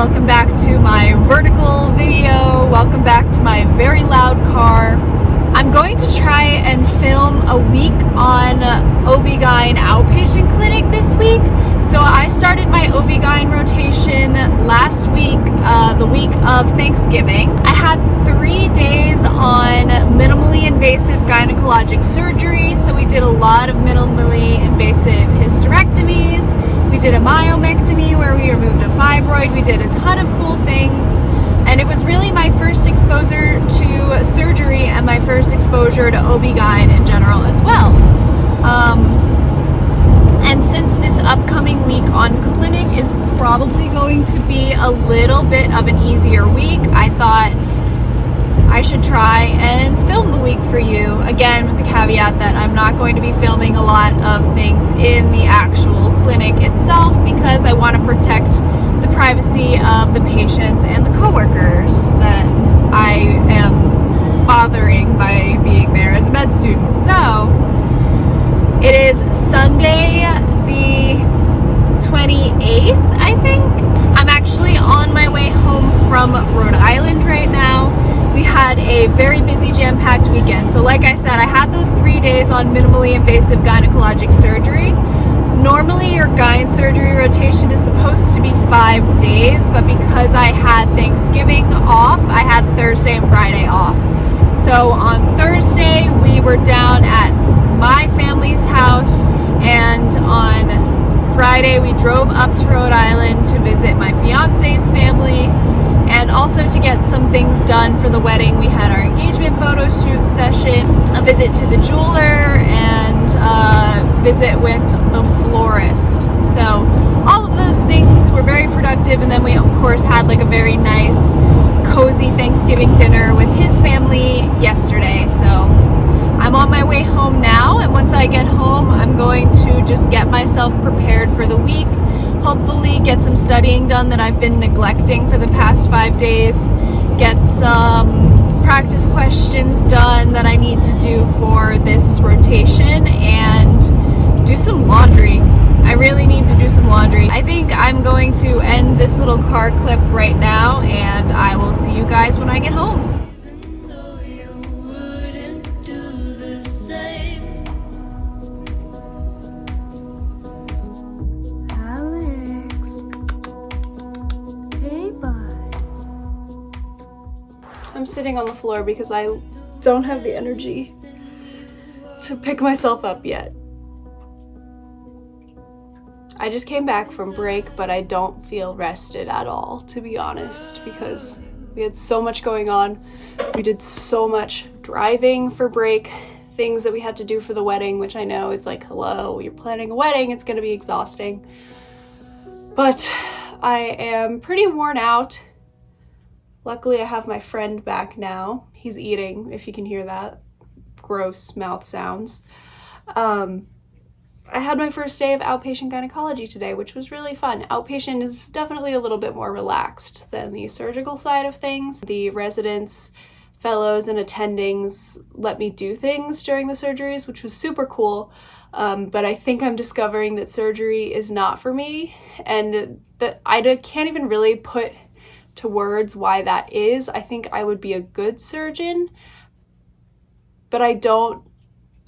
welcome back to my vertical video. Welcome back to my very loud car. I'm going to try and film a week on OBGYN outpatient clinic this week. So I started my OBGYN rotation last week, the week of Thanksgiving. I had 3 days on minimally invasive gynecologic surgery. So we did a lot of minimally invasive hysterectomies. We did a myomectomy where we removed a fibroid. We did a ton of cool things. And it was really my first exposure to surgery and my first exposure to OB-GYN in general as well. And since this upcoming week on clinic is probably going to be a little bit of an easier week, I thought I should try and film the week for you. Again, with the caveat that I'm not going to be filming a lot of things in the actual clinic itself because I want to protect the privacy of the patients and the coworkers that I am bothering by being there as a med student. So it is Sunday the 28th, I think. I'm actually on my way home from Rhode Island right now. We had a very busy jam-packed weekend. So like I said, I had those 3 days on minimally invasive gynecologic surgery. Normally your gyne surgery rotation is supposed to be 5 days, but because I had Thanksgiving off, I had Thursday and Friday off. So on Thursday, we were down at my family's house, and on Friday, we drove up to Rhode Island to visit my fiance's family, and also to get some things done for the wedding. We had our engagement photo shoot session, a visit to the jeweler, and a visit with the florist. So all of those things were very productive, and then we of course had like a very nice cozy Thanksgiving dinner with his family yesterday. So I'm on my way home now, and once I get home, I'm going to just get myself prepared for the week. Hopefully get some studying done that I've been neglecting for the past 5 days. Get some practice questions done that I need to do for this rotation, and do some laundry. I really need to do some laundry. I think I'm going to end this little car clip right now, and I will see you guys when I get home. I'm sitting on the floor because I don't have the energy to pick myself up yet. I just came back from break, but I don't feel rested at all, to be honest, because we had so much going on. We did so much driving for break, things that we had to do for the wedding, which I know it's like, hello, you're planning a wedding, it's gonna be exhausting. But I am pretty worn out. Luckily, I have my friend back now. He's eating, if you can hear that. Gross mouth sounds. I had my first day of outpatient gynecology today, which was really fun. Outpatient is definitely a little bit more relaxed than the surgical side of things. The residents, fellows, and attendings let me do things during the surgeries, which was super cool. But I think I'm discovering that surgery is not for me, and that I can't even really put to words why that is. I think I would be a good surgeon, but I don't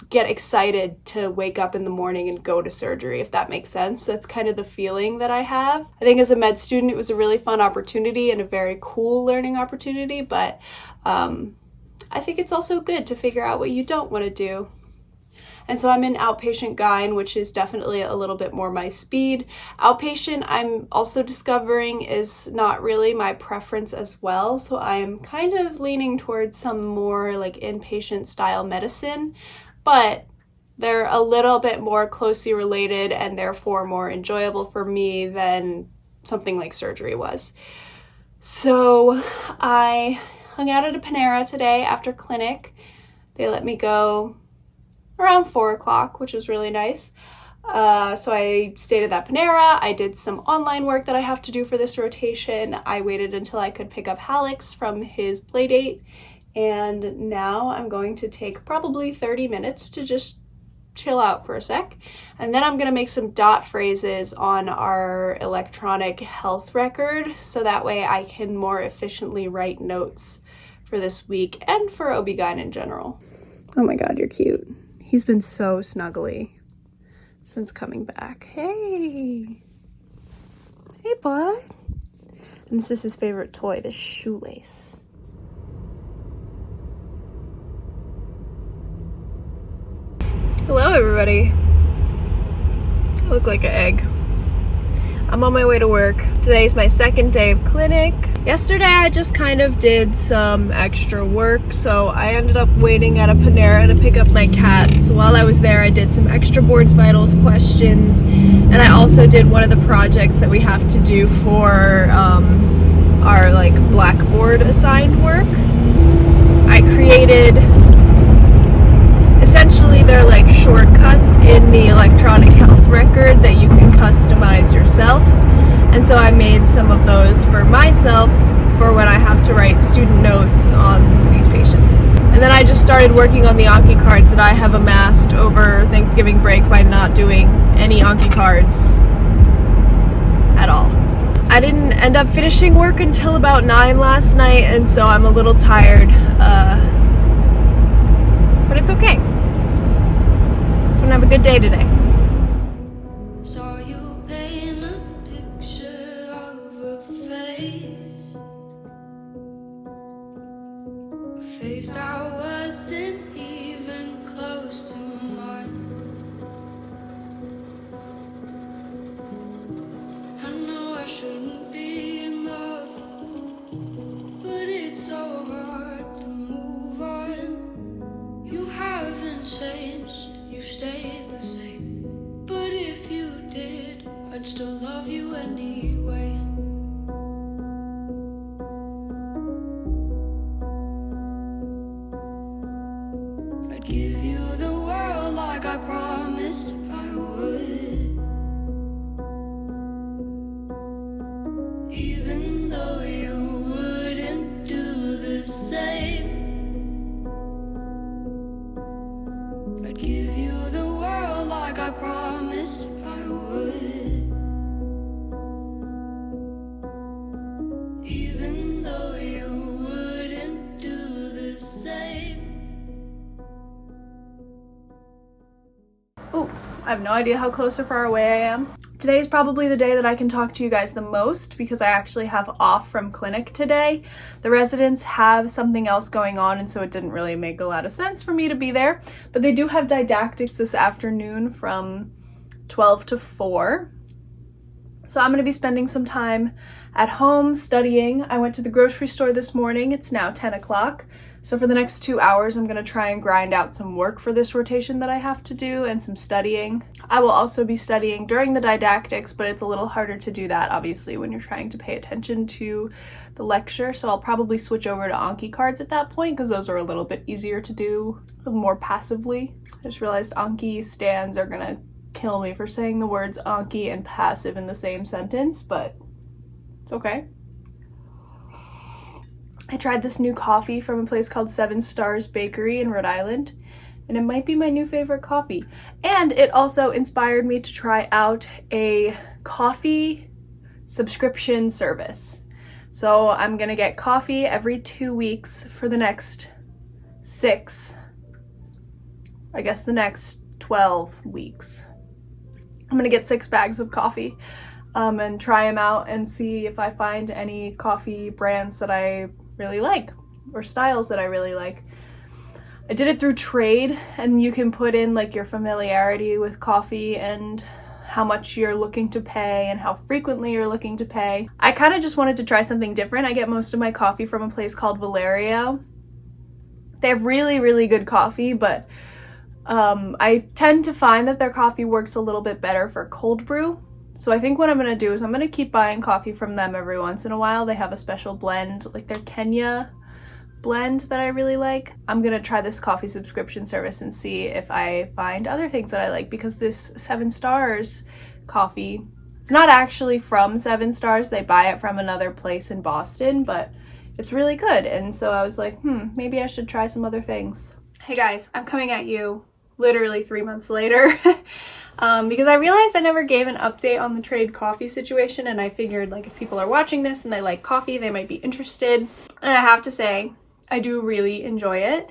get excited to wake up in the morning and go to surgery, if that makes sense. That's kind of the feeling that I have. I think as a med student, it was a really fun opportunity and a very cool learning opportunity, but I think it's also good to figure out what you don't want to do. And so I'm in outpatient gyne, which is definitely a little bit more my speed. Outpatient, I'm also discovering, is not really my preference as well. So I'm kind of leaning towards some more like inpatient style medicine, but they're a little bit more closely related and therefore more enjoyable for me than something like surgery was. So I hung out at a Panera today after clinic. They let me go around 4 o'clock, which was really nice. So I stayed at that Panera. I did some online work that I have to do for this rotation. I waited until I could pick up Alex from his play date. And now I'm going to take probably 30 minutes to just chill out for a sec. And then I'm gonna make some dot phrases on our electronic health record so that way I can more efficiently write notes for this week and for OB/GYN in general. Oh my God, you're cute. He's been so snuggly since coming back. Hey. Hey, bud. And this is his favorite toy, the shoelace. Hello, everybody. I look like an egg. I'm on my way to work. Today's my second day of clinic. Yesterday, I just kind of did some extra work, so I ended up waiting at a Panera to pick up my cat. So while I was there, I did some extra boards vitals questions, and I also did one of the projects that we have to do for our like Blackboard assigned work. I created, essentially they're like shortcuts in the electronic health record that you can customize yourself. And so I made some of those for myself for when I have to write student notes on these patients. And then I just started working on the Anki cards that I have amassed over Thanksgiving break by not doing any Anki cards at all. I didn't end up finishing work until about 9 last night, and so I'm a little tired, but it's okay. Just want to have a good day today. Saw you paint a picture of a face, a face that wasn't even close to mine. I know I shouldn't be in love, but it's so hard to move on. You haven't changed, you stayed the same. But if you did, I'd still love you anyway. I'd give you the world like I promised I would, even though you wouldn't do the same. I'd give you the world like I promised I would, even though you wouldn't do the same. Oh, I have no idea how close or far away I am. Today is probably the day that I can talk to you guys the most because I actually have off from clinic today. The residents have something else going on, and so it didn't really make a lot of sense for me to be there. But they do have didactics this afternoon from 12 to 4. So I'm going to be spending some time at home studying. I went to the grocery store this morning. It's now 10 o'clock. So for the next 2 hours, I'm going to try and grind out some work for this rotation that I have to do and some studying. I will also be studying during the didactics, but it's a little harder to do that, obviously, when you're trying to pay attention to the lecture. So I'll probably switch over to Anki cards at that point because those are a little bit easier to do more passively. I just realized Anki stands are going to kill me for saying the words Anki and passive in the same sentence, but it's okay. I tried this new coffee from a place called 7 Stars Bakery in Rhode Island, and it might be my new favorite coffee. And it also inspired me to try out a coffee subscription service. So I'm gonna get coffee every 2 weeks for the next 6, I guess the next 12 weeks. I'm gonna get 6 bags of coffee and try them out and see if I find any coffee brands that I really like or styles that I really like. I did it through Trade, and you can put in like your familiarity with coffee and how much you're looking to pay and how frequently you're looking to pay. I kind of just wanted to try something different. I get most of my coffee from a place called Valerio. They have really, really good coffee, but I tend to find that their coffee works a little bit better for cold brew. So I think what I'm going to do is I'm going to keep buying coffee from them every once in a while. They have a special blend, like their Kenya blend that I really like. I'm going to try this coffee subscription service and see if I find other things that I like, because this 7 Stars coffee, it's not actually from 7 Stars. They buy it from another place in Boston, but it's really good. And so I was like, maybe I should try some other things. Hey guys, I'm coming at you literally 3 months later. Because I realized I never gave an update on the trade coffee situation, and I figured like if people are watching this and they like coffee, they might be interested. And I have to say, I do really enjoy it.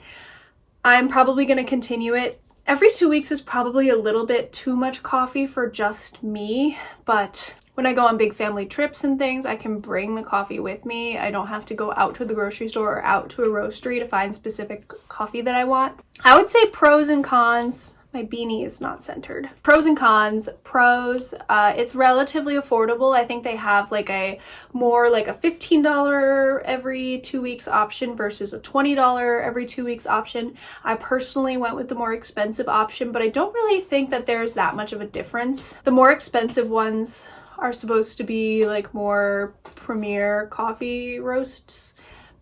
I'm probably going to continue it. Every 2 weeks is probably a little bit too much coffee for just me, but when I go on big family trips and things, I can bring the coffee with me. I don't have to go out to the grocery store or out to a roastery to find specific coffee that I want. I would say pros and cons. My beanie is not centered. Pros and cons. Pros, it's relatively affordable. I think they have like a more like a $15 every 2 weeks option versus a $20 every 2 weeks option. I personally went with the more expensive option, but I don't really think that there's that much of a difference. The more expensive ones are supposed to be like more premier coffee roasts,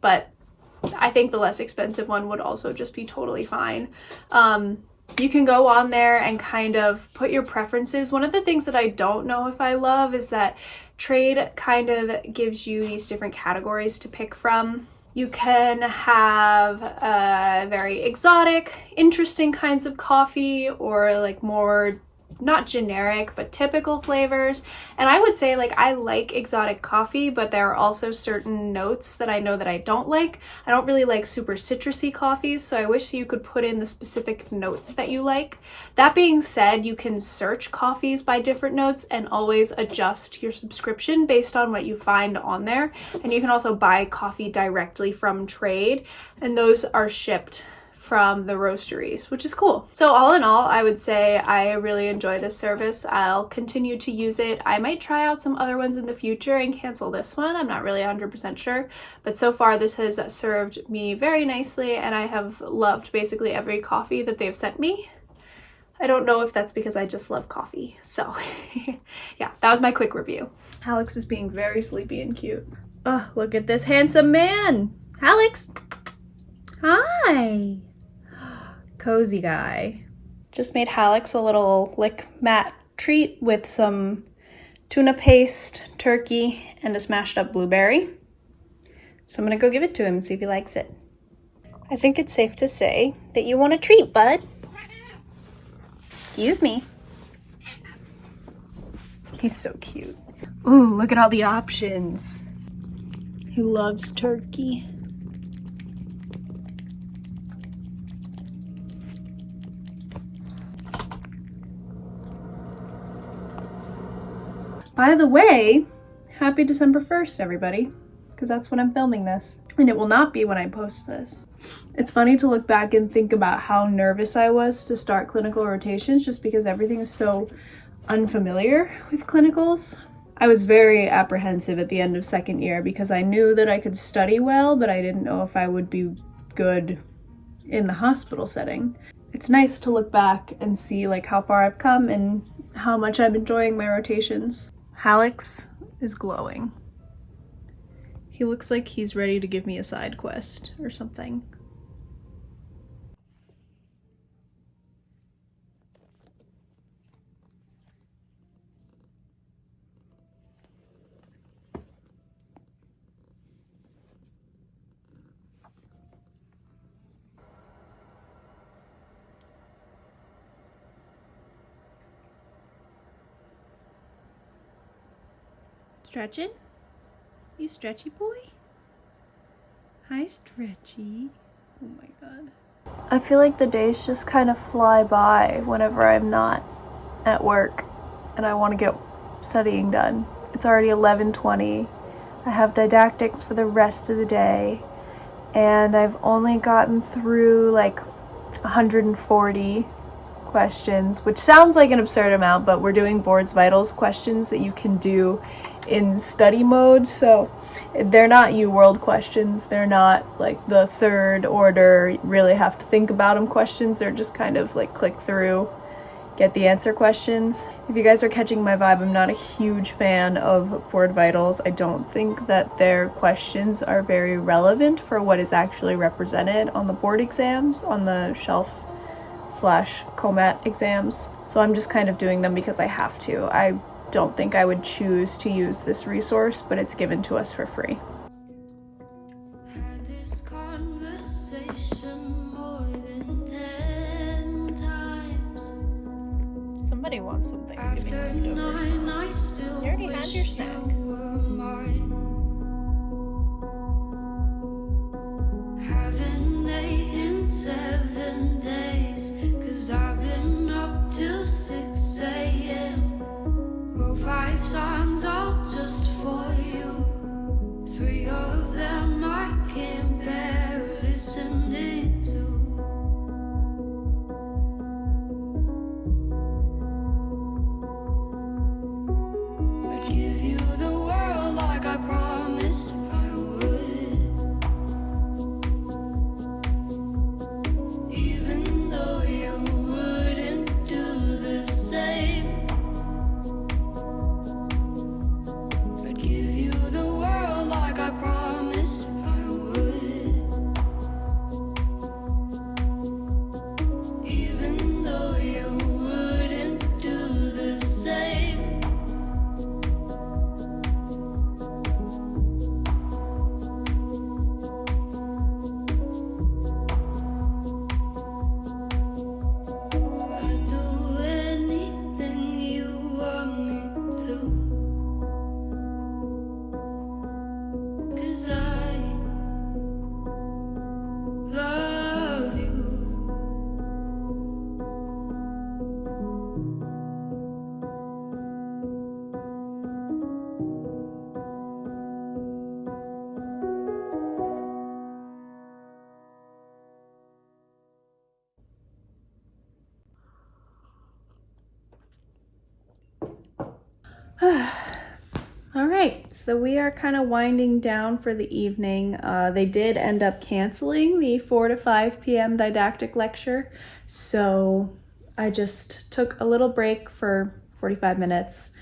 but I think the less expensive one would also just be totally fine. You can go on there and kind of put your preferences. One of the things that I don't know if I love is that Trade kind of gives you these different categories to pick from. You can have very exotic, interesting kinds of coffee, or like more not generic but typical flavors. And I would say like I like exotic coffee, but there are also certain notes that I know that I don't like. I don't really like super citrusy coffees, so I wish you could put in the specific notes that you like. That being said, you can search coffees by different notes and always adjust your subscription based on what you find on there. And you can also buy coffee directly from Trade, and those are shipped from the roasteries, which is cool. So all in all, I would say I really enjoy this service. I'll continue to use it. I might try out some other ones in the future and cancel this one. I'm not really 100% sure, but so far this has served me very nicely, and I have loved basically every coffee that they've sent me. I don't know if that's because I just love coffee. So yeah, that was my quick review. Alex is being very sleepy and cute. Oh, look at this handsome man. Alex, hi. Cozy guy. Just made Alex a little lick mat treat with some tuna paste, turkey, and a smashed up blueberry. So I'm gonna go give it to him and see if he likes it. I think it's safe to say that you want a treat, bud. Excuse me. He's so cute. Ooh, look at all the options. He loves turkey. By the way, happy December 1st, everybody, because that's when I'm filming this, and it will not be when I post this. It's funny to look back and think about how nervous I was to start clinical rotations just because everything is so unfamiliar with clinicals. I was very apprehensive at the end of second year because I knew that I could study well, but I didn't know if I would be good in the hospital setting. It's nice to look back and see like how far I've come and how much I'm enjoying my rotations. Alex is glowing. He looks like he's ready to give me a side quest or something. Stretching? You stretchy boy? Hi, Stretchy. Oh my god. I feel like the days just kind of fly by whenever I'm not at work and I want to get studying done. It's already 11:20. I have didactics for the rest of the day, and I've only gotten through like 140 questions, which sounds like an absurd amount, but we're doing boards vitals questions that you can do in study mode, so they're not UWorld questions. They're not like the third order, really have to think about them questions. They're just kind of like click through, get the answer questions. If you guys are catching my vibe, I'm not a huge fan of board vitals. I don't think that their questions are very relevant for what is actually represented on the board exams, on the shelf/COMAT exams. So I'm just kind of doing them because I have to. I don't think I would choose to use this resource, but it's given to us for free. Had this conversation more than 10 times. 3 of them I can't bear listening to. I'd give you the world like I promised I would, even though you wouldn't do the same. I'd give you the world like I promised I would, even though you wouldn't do the same. I'd do anything you want me to, 'cause I love you. All right, so we are kind of winding down for the evening. They did end up canceling the 4 to 5 p.m. didactic lecture, so I just took a little break for 45 minutes,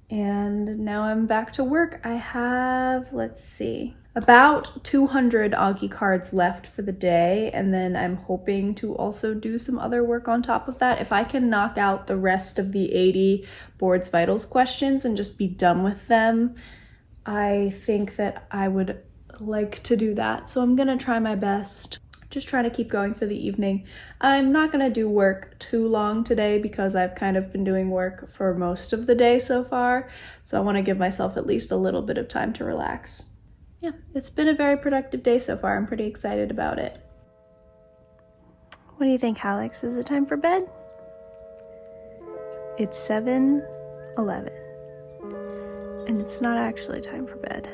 and now I'm back to work. I have, let's see, about 200 Anki cards left for the day, and then I'm hoping to also do some other work on top of that. If I can knock out the rest of the 80 Boards Vitals questions and just be done with them, I think that I would like to do that. So I'm gonna try my best. Just trying to keep going for the evening. I'm not gonna do work too long today because I've kind of been doing work for most of the day so far. So I wanna give myself at least a little bit of time to relax. Yeah, it's been a very productive day so far. I'm pretty excited about it. What do you think, Alex? Is it time for bed? It's 7:11, and it's not actually time for bed.